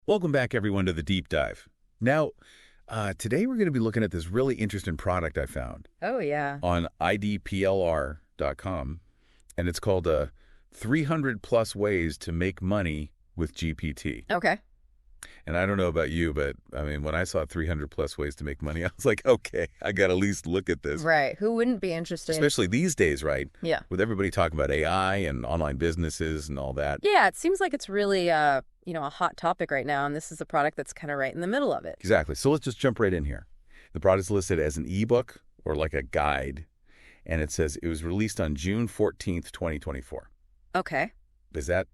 Welcome back, everyone, to the Deep Dive. Now, today we're going to be looking at this really interesting product I found Oh, yeah. on idplr.com, and it's called 300 Plus Ways to Make Money with GPT. Okay. And I don't know about you, but I mean, when I saw 300 plus ways to make money, I was like, okay, I got to at least look at this. Right. Who wouldn't be interested? Especially these days, right? Yeah. With everybody talking about AI and online businesses and all that. Yeah, it seems like it's really, a hot topic right now, and this is a product that's kind of right in the middle of it. Exactly. So let's just jump right in here. The product is listed as an ebook or like a guide, and it says it was released on June 14th, 2024. Okay. Is that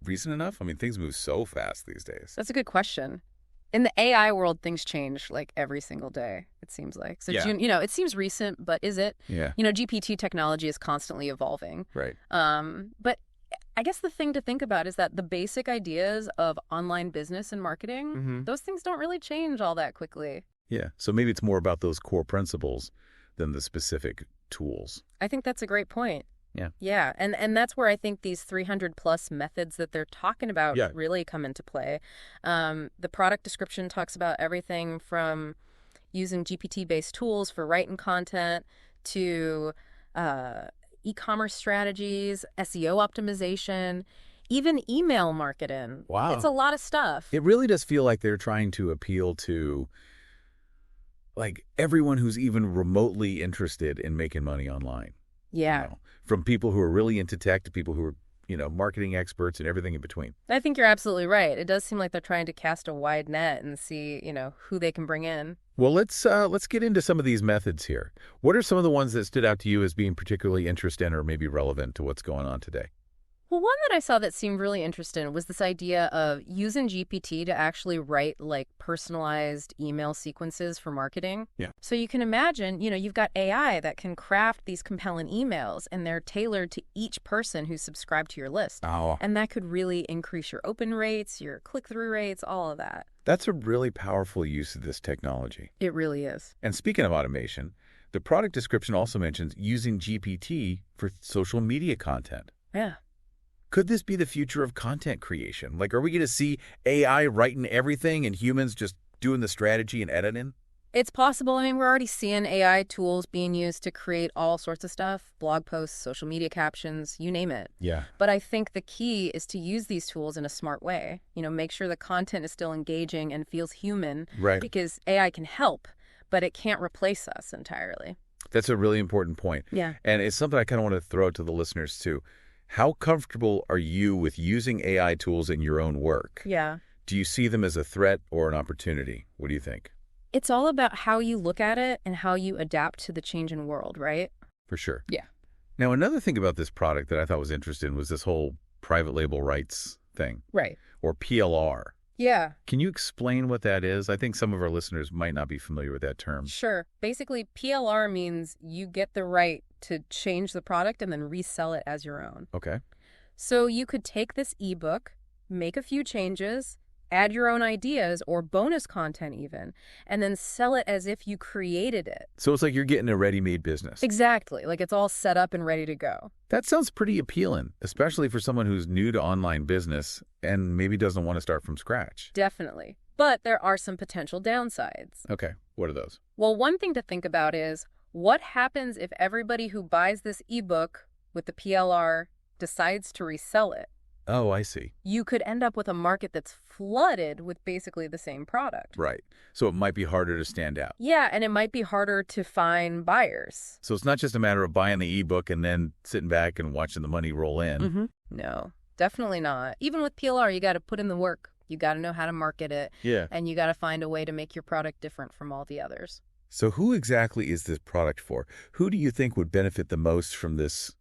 recent enough? I mean, things move so fast these days. That's a good question. In the AI world, things change like every single day, it seems like. So, Yeah. June, it seems recent, but is it? Yeah. GPT technology is constantly evolving. Right. But I guess the thing to think about is that the basic ideas of online business and marketing, those things don't really change all that quickly. Yeah. So maybe it's more about those core principles than the specific tools. I think that's a great point. Yeah. Yeah. And that's where I think these 300 plus methods that they're talking about Yeah. really come into play. The product description talks about everything from using GPT-based tools for writing content to e-commerce strategies, SEO optimization, even email marketing. Wow. It's a lot of stuff. It really does feel like they're trying to appeal to like everyone who's even remotely interested in making money online. Yeah. From people who are really into tech to people who are, marketing experts and everything in between. I think you're absolutely right. It does seem like they're trying to cast a wide net and see, who they can bring in. Well, let's get into some of these methods here. What are some of the ones that stood out to you as being particularly interesting or maybe relevant to what's going on today? Well, one that I saw that seemed really interesting was this idea of using GPT to actually write like personalized email sequences for marketing. Yeah. So you can imagine, you've got AI that can craft these compelling emails and they're tailored to each person who's subscribed to your list. Oh, And that could really increase your open rates, your click-through rates, all of that. that's a really powerful use of this technology. It really is. And speaking of automation, the product description also mentions using GPT for social media content. Yeah. Could this be the future of content creation? Like, are we going to see AI writing everything and humans just doing the strategy and editing? It's possible. I mean, we're already seeing AI tools being used to create all sorts of stuff, blog posts, social media captions, you name it. Yeah. But I think the key is to use these tools in a smart way. Make sure the content is still engaging and feels human. Right. Because AI can help, but it can't replace us entirely. That's a really important point. Yeah. And it's something I kind of want to throw to the listeners, too. How comfortable are you with using AI tools in your own work? Yeah. Do you see them as a threat or an opportunity? What do you think? It's all about how you look at it and how you adapt to the changing world, right? For sure. Yeah. Now, another thing about this product that I thought was interesting was this whole private label rights thing, Right. or PLR. Yeah. Can you explain what that is? I think some of our listeners might not be familiar with that term. Sure. Basically, PLR means you get the right to change the product and then resell it as your own. Okay. So you could take this ebook, make a few changes, add your own ideas or bonus content even, and then sell it as if you created it. So it's like you're getting a ready-made business. Exactly. Like it's all set up and ready to go. That sounds pretty appealing, especially for someone who's new to online business and maybe doesn't want to start from scratch. Definitely. But there are some potential downsides. Okay. What are those? Well, one thing to think about is what happens if everybody who buys this ebook with the PLR decides to resell it? Oh, I see. You could end up with a market that's flooded with basically the same product. Right. So it might be harder to stand out. Yeah, and it might be harder to find buyers. So it's not just a matter of buying the ebook and then sitting back and watching the money roll in. No, definitely not. Even with PLR, you got to put in the work. You got to know how to market it. Yeah. And you got to find a way to make your product different from all the others. So who exactly is this product for? Who do you think would benefit the most from this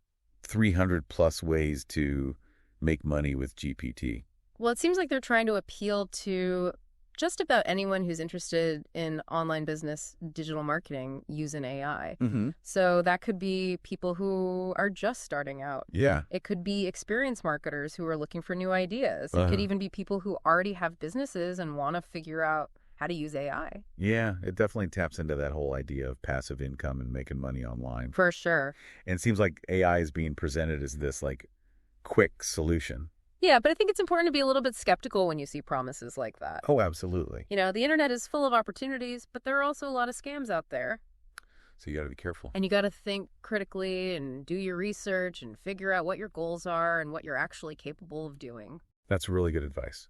300 plus ways to make money with GPT? Well, it seems like they're trying to appeal to just about anyone who's interested in online business, digital marketing using AI. So that could be people who are just starting out. Yeah. It could be experienced marketers who are looking for new ideas. It could even be people who already have businesses and want to figure out how to use AI. Yeah, it definitely taps into that whole idea of passive income and making money online. For sure. And it seems like AI is being presented as this like quick solution. Yeah, but I think it's important to be a little bit skeptical when you see promises like that. Oh, absolutely. The internet is full of opportunities, but there are also a lot of scams out there. So you got to be careful. And you got to think critically and do your research and figure out what your goals are and what you're actually capable of doing. That's really good advice.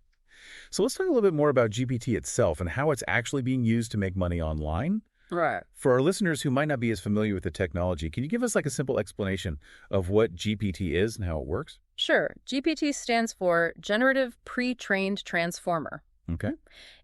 So let's talk a little bit more about GPT itself and how it's actually being used to make money online. Right. For our listeners who might not be as familiar with the technology, can you give us like a simple explanation of what GPT is and how it works? Sure. GPT stands for Generative Pre-trained Transformer. Okay.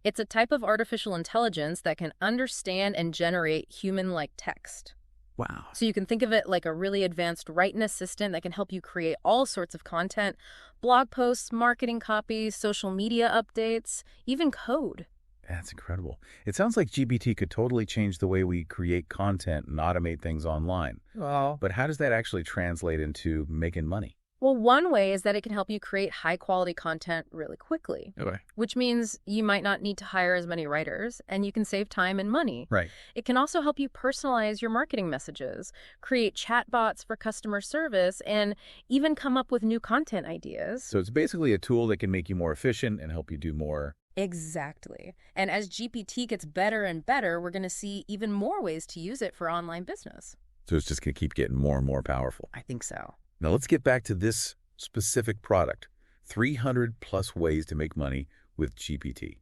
It's a type of artificial intelligence that can understand and generate human-like text. Wow. So you can think of it like a really advanced writing assistant that can help you create all sorts of content, blog posts, marketing copy, social media updates, even code. That's incredible. It sounds like GPT could totally change the way we create content and automate things online. Wow. But how does that actually translate into making money? Well, one way is that it can help you create high-quality content really quickly, Okay. which means you might not need to hire as many writers, and you can save time and money. Right. It can also help you personalize your marketing messages, create chatbots for customer service, and even come up with new content ideas. So it's basically a tool that can make you more efficient and help you do more. Exactly. And as GPT gets better and better, we're going to see even more ways to use it for online business. So it's just going to keep getting more and more powerful. I think so. Now let's get back to this specific product, 300 plus ways to make money with GPT.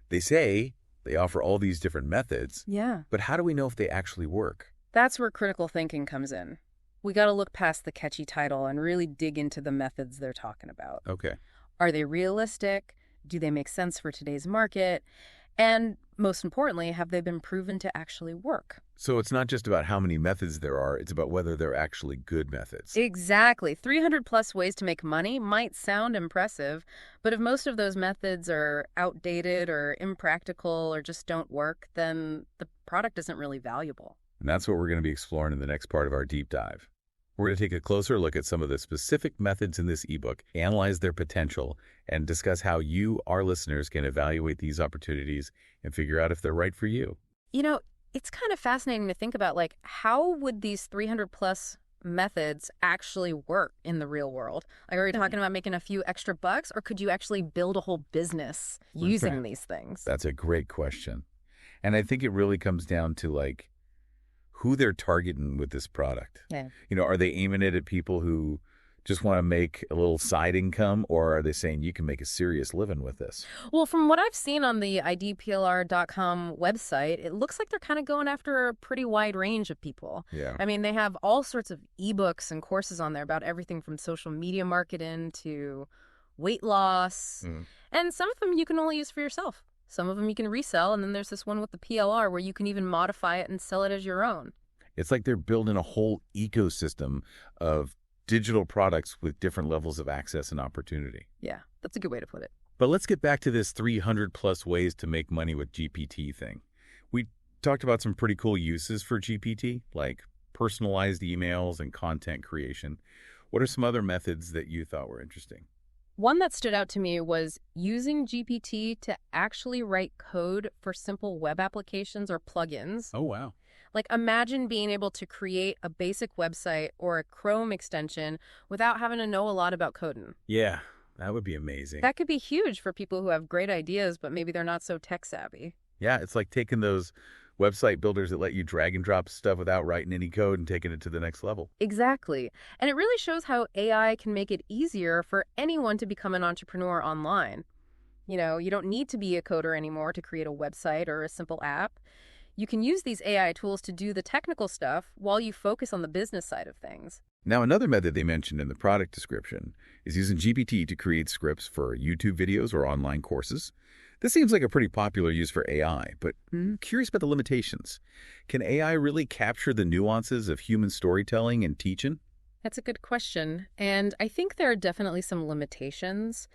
They say they offer all these different methods, Yeah. but how do we know if they actually work? That's where critical thinking comes in. We got to look past the catchy title and really dig into the methods they're talking about. Okay. Are they realistic? Do they make sense for today's market? And most importantly, have they been proven to actually work? So it's not just about how many methods there are, it's about whether they're actually good methods. Exactly. 300 plus ways to make money might sound impressive, but if most of those methods are outdated or impractical or just don't work, then the product isn't really valuable. And that's what we're going to be exploring in the next part of our deep dive. We're going to take a closer look at some of the specific methods in this ebook, analyze their potential, and discuss how you, our listeners, can evaluate these opportunities and figure out if they're right for you. It's kind of fascinating to think about, like, how would these 300 plus methods actually work in the real world? Like, are we talking about making a few extra bucks, or could you actually build a whole business using these things? That's a great question. And I think it really comes down to, like, who they're targeting with this product. Yeah. Are they aiming it at people who just want to make a little side income, or are they saying you can make a serious living with this? Well, from what I've seen on the idplr.com website, it looks like they're kind of going after a pretty wide range of people. Yeah. I mean, they have all sorts of ebooks and courses on there about everything from social media marketing to weight loss. And some of them you can only use for yourself. Some of them you can resell, and then there's this one with the PLR where you can even modify it and sell it as your own. It's like they're building a whole ecosystem of digital products with different levels of access and opportunity. Yeah, that's a good way to put it. But let's get back to this 300 plus ways to make money with GPT thing. We talked about some pretty cool uses for GPT, like personalized emails and content creation. What are some other methods that you thought were interesting? One that stood out to me was using GPT to actually write code for simple web applications or plugins. Oh, wow. Like, imagine being able to create a basic website or a Chrome extension without having to know a lot about coding. Yeah, that would be amazing. That could be huge for people who have great ideas, but maybe they're not so tech savvy. Yeah, it's like taking those website builders that let you drag and drop stuff without writing any code and taking it to the next level. Exactly. And it really shows how AI can make it easier for anyone to become an entrepreneur online. You don't need to be a coder anymore to create a website or a simple app. You can use these AI tools to do the technical stuff while you focus on the business side of things. Now, another method they mentioned in the product description is using GPT to create scripts for YouTube videos or online courses. This seems like a pretty popular use for AI, but I'm curious about the limitations. Can AI really capture the nuances of human storytelling and teaching? That's a good question, and I think there are definitely some limitations.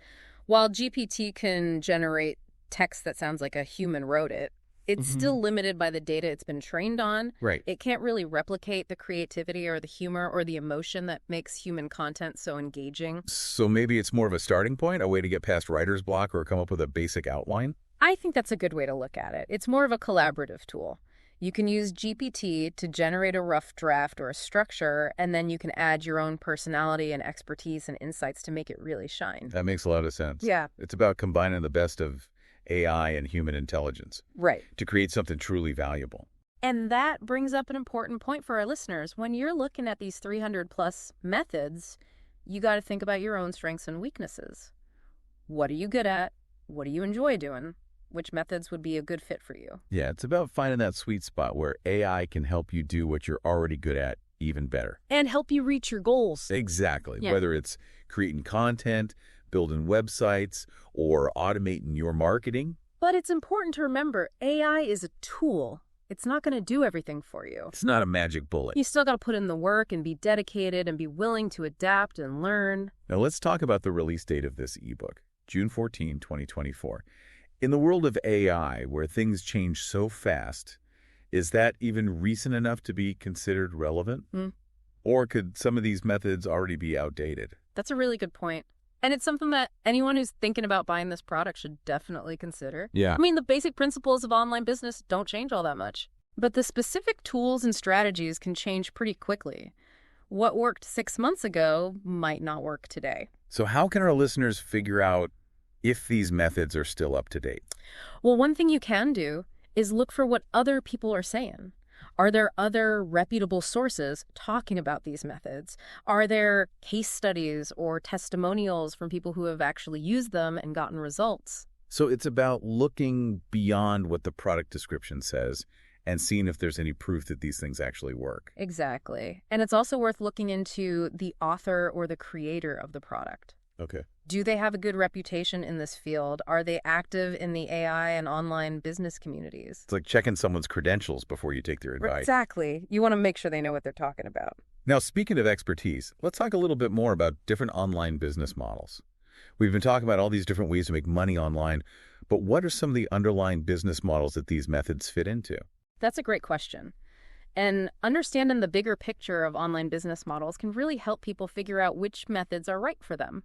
While GPT can generate text that sounds like a human wrote it, it's still limited by the data it's been trained on. Right. It can't really replicate the creativity or the humor or the emotion that makes human content so engaging. So maybe it's more of a starting point, a way to get past writer's block or come up with a basic outline? I think that's a good way to look at it. It's more of a collaborative tool. You can use GPT to generate a rough draft or a structure, and then you can add your own personality and expertise and insights to make it really shine. That makes a lot of sense. Yeah. It's about combining the best of AI and human intelligence Right. to create something truly valuable. And that brings up an important point for our listeners. When you're looking at these 300 plus methods, you got to think about your own strengths and weaknesses. What are you good at? What do you enjoy doing? Which methods would be a good fit for you? Yeah, it's about finding that sweet spot where AI can help you do what you're already good at even better. And help you reach your goals. Exactly. Yeah. Whether it's creating content, building websites, or automating your marketing. But it's important to remember, AI is a tool. It's not going to do everything for you. It's not a magic bullet. You still got to put in the work and be dedicated and be willing to adapt and learn. Now let's talk about the release date of this ebook, June 14, 2024. In the world of AI, where things change so fast, is that even recent enough to be considered relevant? Or could some of these methods already be outdated? That's a really good point. And it's something that anyone who's thinking about buying this product should definitely consider. Yeah. I mean, the basic principles of online business don't change all that much. But the specific tools and strategies can change pretty quickly. What worked 6 months ago might not work today. So how can our listeners figure out if these methods are still up to date? Well, one thing you can do is look for what other people are saying. Are there other reputable sources talking about these methods? Are there case studies or testimonials from people who have actually used them and gotten results? So it's about looking beyond what the product description says and seeing if there's any proof that these things actually work. Exactly. And it's also worth looking into the author or the creator of the product. Okay. Do they have a good reputation in this field? Are they active in the AI and online business communities? It's like checking someone's credentials before you take their advice. Exactly. You want to make sure they know what they're talking about. Now, speaking of expertise, let's talk a little bit more about different online business models. We've been talking about all these different ways to make money online, but what are some of the underlying business models that these methods fit into? That's a great question. And understanding the bigger picture of online business models can really help people figure out which methods are right for them.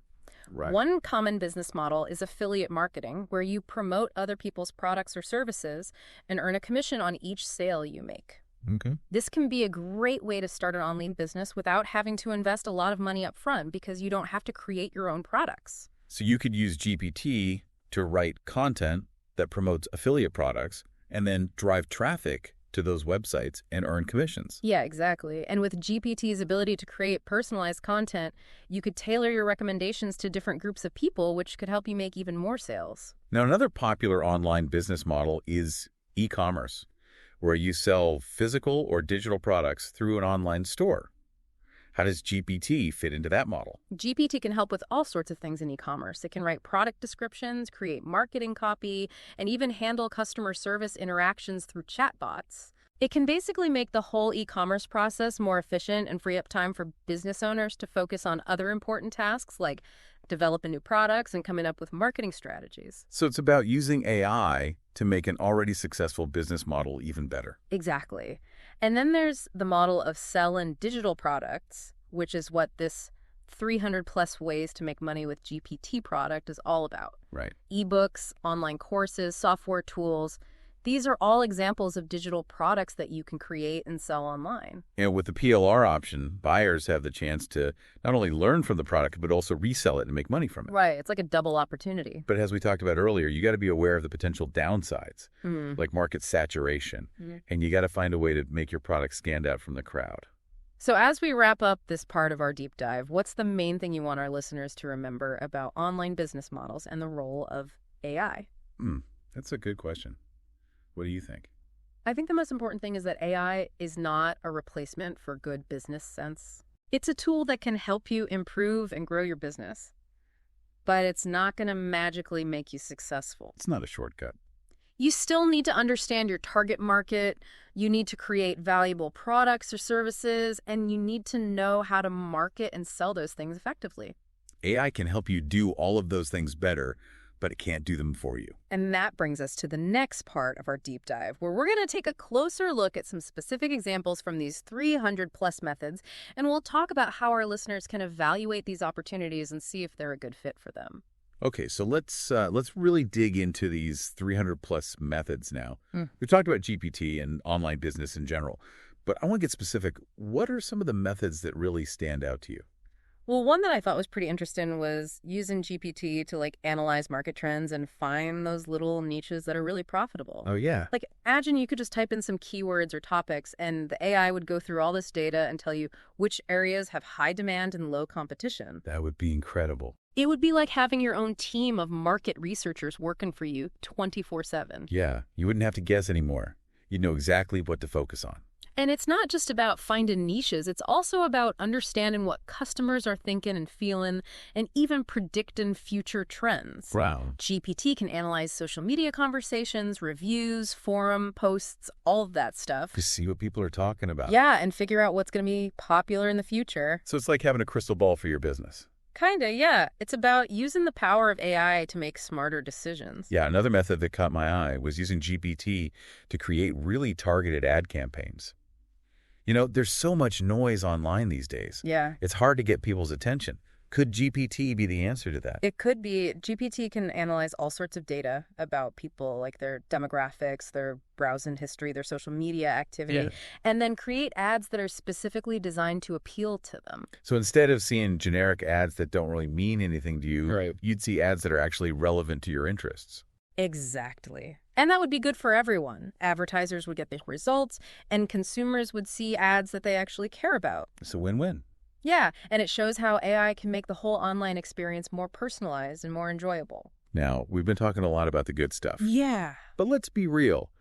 Right. One common business model is affiliate marketing, where you promote other people's products or services and earn a commission on each sale you make. Okay. This can be a great way to start an online business without having to invest a lot of money up front because you don't have to create your own products. So you could use GPT to write content that promotes affiliate products and then drive traffic to those websites and earn commissions. Yeah, exactly. And with GPT's ability to create personalized content, you could tailor your recommendations to different groups of people, which could help you make even more sales. Now, another popular online business model is e-commerce, where you sell physical or digital products through an online store. How does GPT fit into that model? GPT can help with all sorts of things in e-commerce. It can write product descriptions, create marketing copy, and even handle customer service interactions through chatbots. It can basically make the whole e-commerce process more efficient and free up time for business owners to focus on other important tasks like developing new products and coming up with marketing strategies. So it's about using AI to make an already successful business model even better. Exactly. And then there's the model of selling digital products, which is what this 300 plus ways to make money with GPT product is all about. Right. Ebooks, online courses, software tools. These are all examples of digital products that you can create and sell online. And with the PLR option, buyers have the chance to not only learn from the product, but also resell it and make money from it. Right. It's like a double opportunity. But as we talked about earlier, you got to be aware of the potential downsides, like market saturation, and you got to find a way to make your product stand out from the crowd. So as we wrap up this part of our deep dive, what's the main thing you want our listeners to remember about online business models and the role of AI? That's a good question. What do you think? I think the most important thing is that AI is not a replacement for good business sense. It's a tool that can help you improve and grow your business, but it's not going to magically make you successful. It's not a shortcut. You still need to understand your target market, you need to create valuable products or services, and you need to know how to market and sell those things effectively. AI can help you do all of those things better, but it can't do them for you. And that brings us to the next part of our deep dive, where we're going to take a closer look at some specific examples from these 300 plus methods, and we'll talk about how our listeners can evaluate these opportunities and see if they're a good fit for them. Okay, so let's really dig into these 300 plus methods now. Mm. We've talked about GPT and online business in general, but I want to get specific. What are some of the methods that really stand out to you? Well, one that I thought was pretty interesting was using GPT to analyze market trends and find those little niches that are really profitable. Oh, yeah. Like, imagine you could just type in some keywords or topics and the AI would go through all this data and tell you which areas have high demand and low competition. That would be incredible. It would be like having your own team of market researchers working for you 24/7. Yeah, you wouldn't have to guess anymore. You'd know exactly what to focus on. And it's not just about finding niches, it's also about understanding what customers are thinking and feeling and even predicting future trends. Wow. GPT can analyze social media conversations, reviews, forum posts, all of that stuff. To see what people are talking about. Yeah, and figure out what's going to be popular in the future. So it's like having a crystal ball for your business. Kinda, yeah. It's about using the power of AI to make smarter decisions. Yeah, another method that caught my eye was using GPT to create really targeted ad campaigns. You know, there's so much noise online these days. Yeah. It's hard to get people's attention. Could GPT be the answer to that? It could be. GPT can analyze all sorts of data about people, like their demographics, their browsing history, their social media activity, and then create ads that are specifically designed to appeal to them. So instead of seeing generic ads that don't really mean anything to you, you'd see ads that are actually relevant to your interests. Exactly. And that would be good for everyone. Advertisers would get the results, and consumers would see ads that they actually care about. It's a win-win. Yeah, and it shows how AI can make the whole online experience more personalized and more enjoyable. Now, we've been talking a lot about the good stuff. Yeah. But let's be real.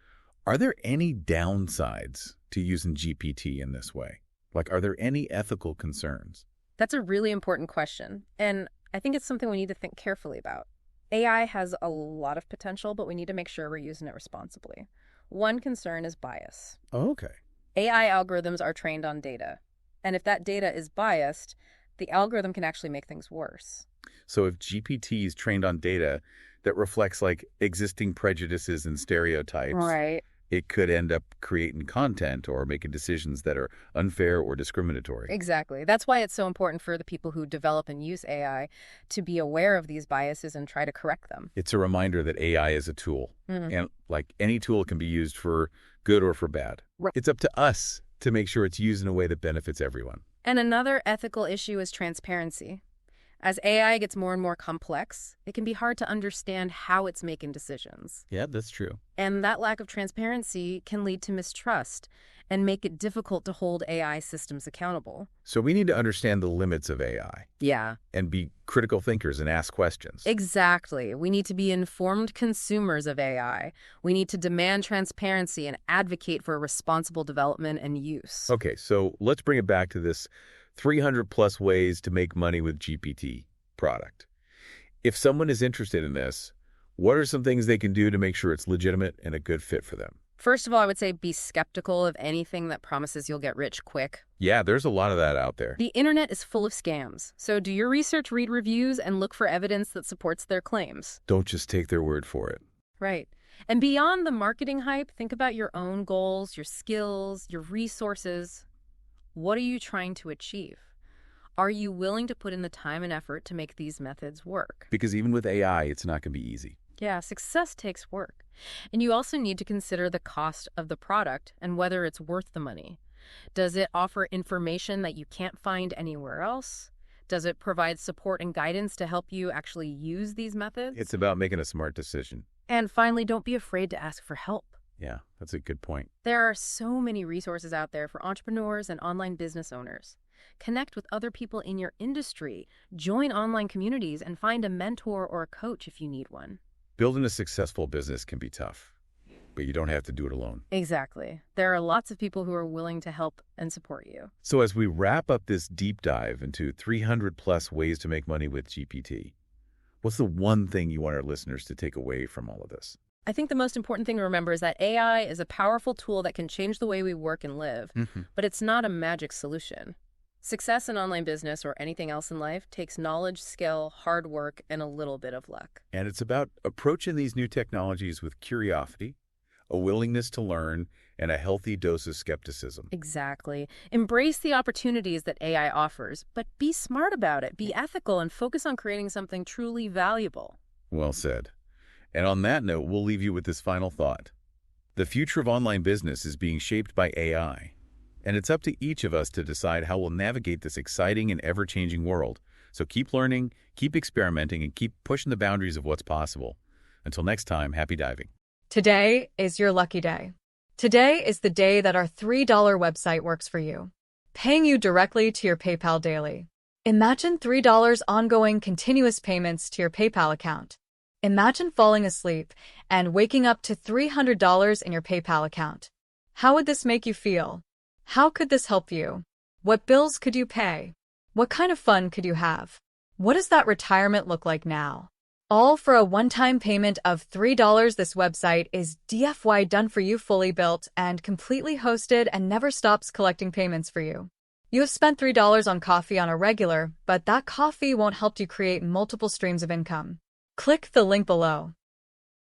Are there any downsides to using GPT in this way? Like, are there any ethical concerns? That's a really important question, and I think it's something we need to think carefully about. AI has a lot of potential, but we need to make sure we're using it responsibly. One concern is bias. Oh, okay. AI algorithms are trained on data. And if that data is biased, the algorithm can actually make things worse. So if GPT is trained on data that reflects like existing prejudices and stereotypes, Right. it could end up creating content or making decisions that are unfair or discriminatory. Exactly. That's why it's so important for the people who develop and use AI to be aware of these biases and try to correct them. It's a reminder that AI is a tool. And like any tool can be used for good or for bad. Right. It's up to us to make sure it's used in a way that benefits everyone. And another ethical issue is transparency. As AI gets more and more complex, it can be hard to understand how it's making decisions. Yeah, that's true. And that lack of transparency can lead to mistrust and make it difficult to hold AI systems accountable. So we need to understand the limits of AI Yeah. and be critical thinkers and ask questions. Exactly. We need to be informed consumers of AI. We need to demand transparency and advocate for responsible development and use. Okay, so let's bring it back to this 300 plus ways to make money with GPT product. If someone is interested in this, what are some things they can do to make sure it's legitimate and a good fit for them? First of all, I would say be skeptical of anything that promises you'll get rich quick. Yeah, there's a lot of that out there. The internet is full of scams, so do your research, read reviews, and look for evidence that supports their claims. Don't just take their word for it. Right. And beyond the marketing hype, think about your own goals, your skills, your resources. What are you trying to achieve? Are you willing to put in the time and effort to make these methods work? Because even with AI, it's not going to be easy. Yeah, success takes work. And you also need to consider the cost of the product and whether it's worth the money. Does it offer information that you can't find anywhere else? Does it provide support and guidance to help you actually use these methods? It's about making a smart decision. And finally, don't be afraid to ask for help. Yeah, that's a good point. There are so many resources out there for entrepreneurs and online business owners. Connect with other people in your industry, join online communities, and find a mentor or a coach if you need one. Building a successful business can be tough, but you don't have to do it alone. Exactly. There are lots of people who are willing to help and support you. So as we wrap up this deep dive into 300 plus ways to make money with GPT, what's the one thing you want our listeners to take away from all of this? I think the most important thing to remember is that AI is a powerful tool that can change the way we work and live, but it's not a magic solution. Success in online business or anything else in life takes knowledge, skill, hard work, and a little bit of luck. And it's about approaching these new technologies with curiosity, a willingness to learn, and a healthy dose of skepticism. Exactly. Embrace the opportunities that AI offers, but be smart about it, be ethical, and focus on creating something truly valuable. Well said. And on that note, we'll leave you with this final thought. The future of online business is being shaped by AI, and it's up to each of us to decide how we'll navigate this exciting and ever-changing world. So keep learning, keep experimenting, and keep pushing the boundaries of what's possible. Until next time, happy diving. Today is your lucky day. Today is the day that our $3 website works for you, paying you directly to your PayPal daily. Imagine $3 ongoing continuous payments to your PayPal account. Imagine falling asleep and waking up to $300 in your PayPal account. How would this make you feel? How could this help you? What bills could you pay? What kind of fun could you have? What does that retirement look like now? All for a one-time payment of $3. This website is DFY done for you, fully built and completely hosted, and never stops collecting payments for you. You have spent $3 on coffee on a regular, but that coffee won't help you create multiple streams of income. Click the link below.